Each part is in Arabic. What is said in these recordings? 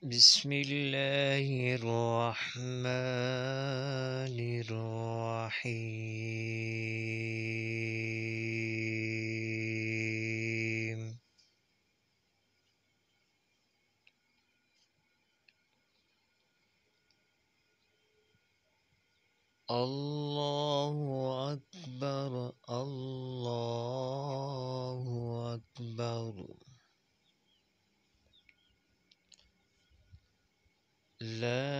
بسم الله الرحمن الرحيم. الله أكبر الله أكبر. لا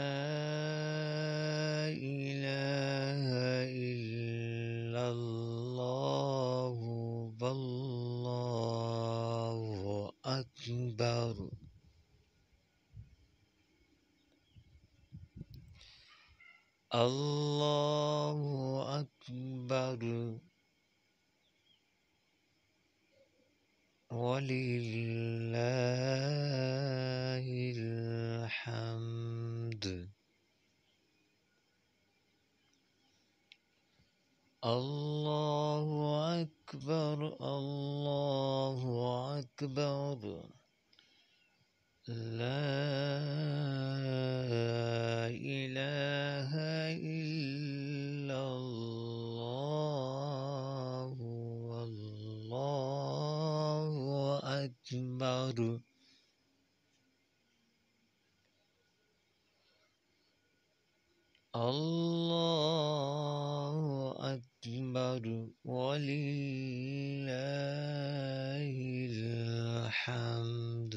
إله إلا الله والله أكبر. الله أكبر ولله الحمد. الله أكبر الله أكبر. لا إله إلا الله والله أكبر. الله أكبر ولله الحمد.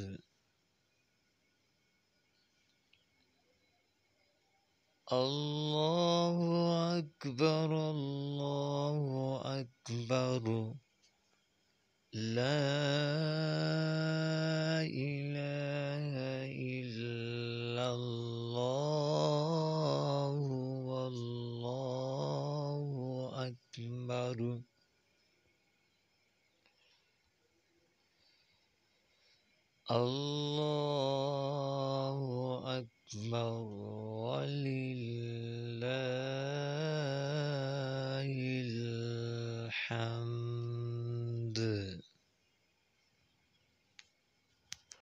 الله أكبر الله أكبر. لا إله إلا الله والله أكبر. الله أكبر ولله الحمد.